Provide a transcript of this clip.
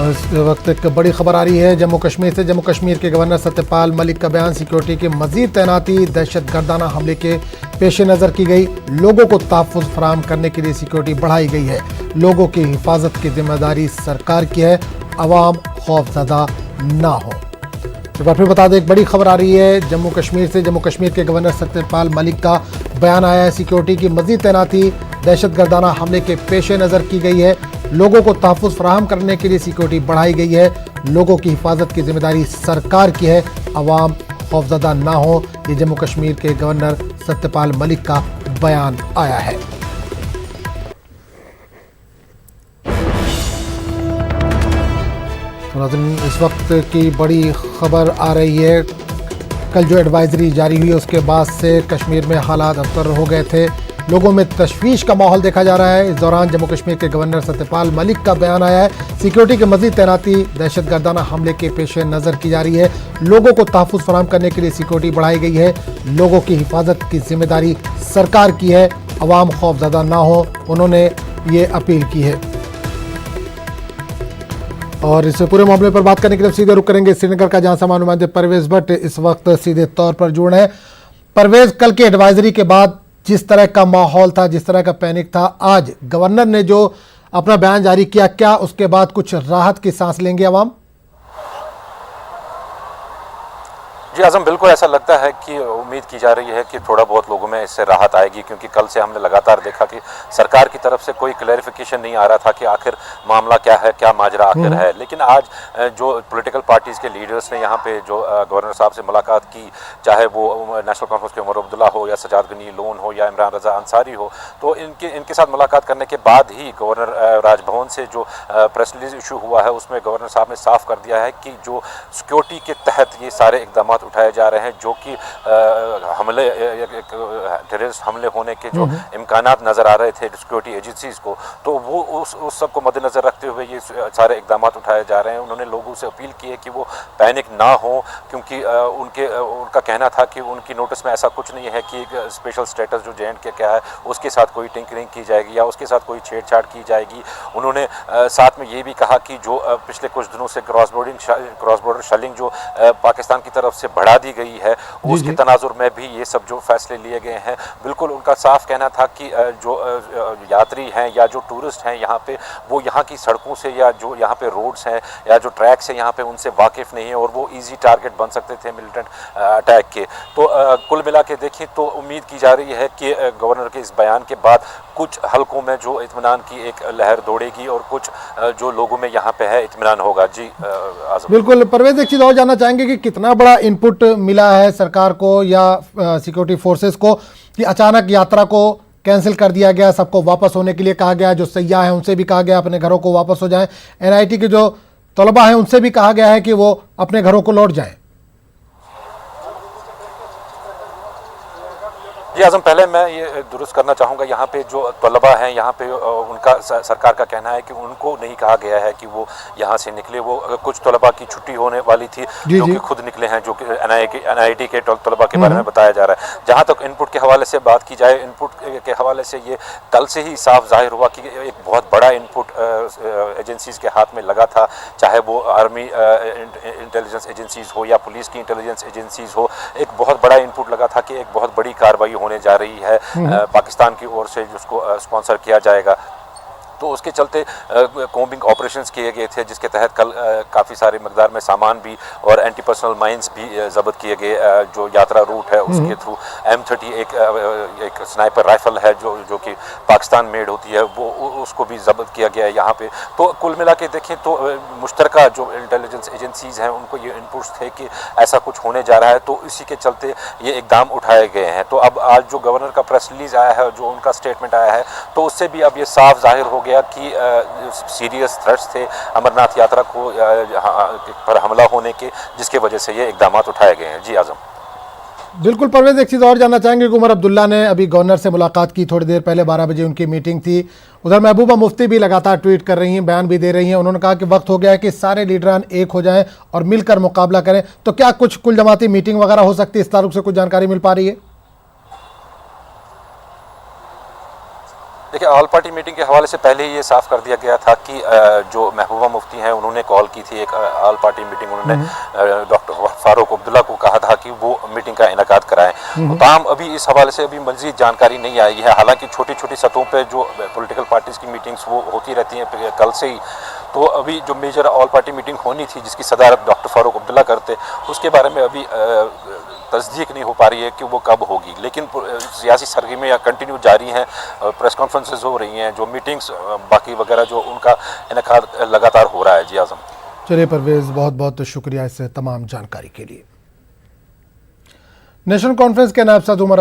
इस वक्त एक बड़ी खबर आ रही है जम्मू कश्मीर से। जम्मू कश्मीर के गवर्नर सत्यपाल मलिक का बयान, सिक्योरिटी की मजीद तैनाती दहशत गर्दाना हमले के पेश नज़र की गई। लोगों को तहफ़्फ़ुज़ फराहम करने के लिए सिक्योरिटी बढ़ाई गई है। लोगों की हिफाजत की जिम्मेदारी सरकार की है, अवाम खौफज़दा ना हो। एक बार फिर बता दें, एक बड़ी खबर आ रही है जम्मू कश्मीर से। जम्मू कश्मीर के गवर्नर सत्यपाल मलिक का बयान आया है, सिक्योरिटी की मजीद तैनाती दहशत गर्दाना हमले के पेश नज़र की गई है। लोगों को तहफ़्फ़ुज़ फराहम करने के लिए सिक्योरिटी बढ़ाई गई है। लोगों की हिफाजत की जिम्मेदारी सरकार की है, अवाम खौफज़दा ना हो। ये जम्मू कश्मीर के गवर्नर सत्यपाल मलिक का बयान आया है। इस वक्त की बड़ी खबर आ रही है, कल जो एडवाइजरी जारी हुई उसके बाद से कश्मीर में हालात अबतर हो गए थे। लोगों में तशवीश का माहौल देखा जा रहा है। इस दौरान जम्मू कश्मीर के गवर्नर सत्यपाल मलिक का बयान आया है, सिक्योरिटी की मजीद तैनाती दहशत गर्दाना हमले के पेश नज़र की जा रही है। लोगों को तहफ़्फ़ुज़ फराहम करने के लिए सिक्योरिटी बढ़ाई गई है। लोगों की हिफाजत की जिम्मेदारी सरकार की है, अवाम खौफज़दा ना हो, उन्होंने ये अपील की है। और इस पूरे मामले पर बात करने के लिए सीधे रुक करेंगे श्रीनगर का, जहां से नुमाइंदे परवेज भट्ट इस वक्त सीधे तौर पर जुड़ रहे हैं। परवेज, कल की एडवाइजरी के बाद जिस तरह का माहौल था, जिस तरह का पैनिक था, आज गवर्नर ने जो अपना बयान जारी किया, क्या उसके बाद कुछ राहत की सांस लेंगे अवाम? जी आजम, बिल्कुल ऐसा लगता है कि उम्मीद की जा रही है कि थोड़ा बहुत लोगों में इससे राहत आएगी, क्योंकि कल से हमने लगातार देखा कि सरकार की तरफ से कोई क्लैरिफिकेशन नहीं आ रहा था कि आखिर मामला क्या है, क्या माजरा आखिर है। लेकिन आज जो पॉलिटिकल पार्टीज़ के लीडर्स ने यहाँ पे जो गवर्नर साहब से मुलाकात की, चाहे वो नेशनल कॉन्फ्रेंस के उमर अब्दुल्ला हो या सजाद गनी लोन हो या इमरान रजा अंसारी हो, तो इनके साथ मुलाकात करने के बाद ही गवर्नर राजभवन से जो प्रेस रिलीज इशू हुआ है उसमें गवर्नर साहब ने साफ कर दिया है कि जो सिक्योरिटी के तहत ये सारे इकदाम उठाए जा रहे हैं, जो कि हमले टेररिस्ट हमले होने के जो इम्कानात नज़र आ रहे थे सिक्योरिटी एजेंसीज को, तो वो उस सब को मद्देनज़र रखते हुए ये सारे इकदाम उठाए जा रहे हैं। उन्होंने लोगों से अपील की है कि वो पैनिक ना हो, क्योंकि उनका कहना था कि उनकी नोटिस में ऐसा कुछ नहीं है कि एक स्पेशल स्टेटस जो J&K क्या है उसके साथ कोई टिंकरिंग की जाएगी या उसके साथ कोई छेड़छाड़ की जाएगी। उन्होंने साथ में ये भी कहा कि जो पिछले कुछ दिनों से क्रॉस बॉर्डर शेलिंग जो पाकिस्तान की तरफ से बढ़ा दी गई है, उसके तनाजुर में भी ये सब जो फैसले लिए गए हैं। बिल्कुल उनका साफ कहना था कि जो यात्री हैं या जो टूरिस्ट हैं यहाँ पे, वो यहाँ की सड़कों से या जो यहाँ पे रोड्स हैं या जो ट्रैक्स हैं यहाँ पे उनसे वाकिफ़ नहीं है और वो इजी टारगेट बन सकते थे मिलिटेंट अटैक के। तो कुल मिला के देखें तो उम्मीद की जा रही है कि गवर्नर के इस बयान के बाद कुछ हलकों में जो इत्मीनान की एक लहर दौड़ेगी और कुछ जो लोगों में यहाँ पे है इत्मीनान होगा। जी आज़म, बिल्कुल। परवेज, एक चीज़ और जानना चाहेंगे कि कितना बड़ा इनपुट मिला है सरकार को या सिक्योरिटी फोर्सेस को कि अचानक यात्रा को कैंसिल कर दिया गया, सबको वापस होने के लिए कहा गया, जो सयाह हैं उनसे भी कहा गया अपने घरों को वापस हो जाएं, NIT के जो तलबा हैं उनसे भी कहा गया है कि वो अपने घरों को लौट जाएं? जी आज़म, पहले मैं ये दुरुस्त करना चाहूँगा, यहाँ पे जो तलबा हैं यहाँ पे उनका सरकार का कहना है कि उनको नहीं कहा गया है कि वो यहाँ से निकले। वो कुछ तलबा की छुट्टी होने वाली थी जो कि खुद निकले हैं, जो कि NIT के तलबा के बारे में बताया जा रहा है। जहाँ तक इनपुट के हवाले से बात की जाए, इनपुट के हवाले से ये कल से ही साफ जाहिर हुआ कि एक बहुत बड़ा इनपुट एजेंसीज़ के हाथ में लगा था, चाहे वो आर्मी इंटेलिजेंस एजेंसीज़ हो या पुलिस की इंटेलिजेंस एजेंसीज़ हो। एक बहुत बड़ा इनपुट लगा था कि एक बहुत बड़ी कार्रवाई होने जा रही है पाकिस्तान की ओर से, जिसको स्पॉन्सर किया जाएगा। तो उसके चलते कॉम्बिंग ऑपरेशंस किए गए थे, जिसके तहत कल काफ़ी सारी मकदार में सामान भी और एंटी पर्सनल माइंस भी जब्त किए गए। जो यात्रा रूट है उसके थ्रू M30 एक स्नाइपर राइफल है जो कि पाकिस्तान मेड होती है, वो उसको भी जब्त किया गया है यहाँ पे। तो कुल मिला के देखें तो मुश्तरका जो इंटेलिजेंस एजेंसीज़ हैं उनको ये इनपुट्स थे कि ऐसा कुछ होने जा रहा है, तो इसी के चलते ये इकदाम उठाए गए हैं। तो अब आज जो गवर्नर का प्रेस रिलीज आया है, जो उनका स्टेटमेंट आया है, तो उससे भी अब ये साफ जाहिर हो गया कि सीरियस थ्रेट्स थे अमरनाथ यात्रा को पर हमला होने के, जिसके वजह से ये इकदाम उठाए गए हैं। जी आज़म, बिल्कुल। परवेज, एक चीज़ और जानना चाहेंगे कि उमर अब्दुल्ला ने अभी गवर्नर से मुलाकात की, थोड़ी देर पहले 12 बजे उनकी मीटिंग थी। उधर महबूबा मुफ्ती भी लगातार ट्वीट कर रही हैं, बयान भी दे रही हैं। उन्होंने कहा कि वक्त हो गया है कि सारे लीडरान एक हो जाएं और मिलकर मुकाबला करें। तो क्या कुछ कुल जमाती मीटिंग वगैरह हो सकती है? इस ताल्लुक से कुछ जानकारी मिल पा रही है? देखिए, ऑल पार्टी मीटिंग के हवाले से पहले ही ये साफ कर दिया गया था कि जो महबूबा मुफ्ती हैं उन्होंने कॉल की थी एक ऑल पार्टी मीटिंग, उन्होंने डॉक्टर फारूक अब्दुल्ला को कहा था कि वो मीटिंग का इनेकाद कराएं। ताहम अभी इस हवाले से अभी मज़ीद जानकारी नहीं आई है। हालांकि छोटी छोटी सतहों पर जो पॉलिटिकल पार्टीज़ की मीटिंग्स वो होती रहती हैं कल से ही, तो अभी जो मेजर ऑल पार्टी मीटिंग होनी थी जिसकी सदारत डॉक्टर फारूक अब्दुल्ला करते, उसके बारे में अभी तस्दीक नहीं हो पा रही है कि वो कब होगी। लेकिन सियासी सरगर्मियाँ कंटिन्यू जारी हैं, प्रेस कॉन्फ्रेंसेस हो रही हैं, जो मीटिंग्स बाकी वगैरह जो उनका इनेकाद लगातार हो रहा है। जी आज़म, चलिए परवेज़, बहुत बहुत शुक्रिया इस तमाम जानकारी के लिए। नेशनल कॉन्फ्रेंस के नायब सदर उमर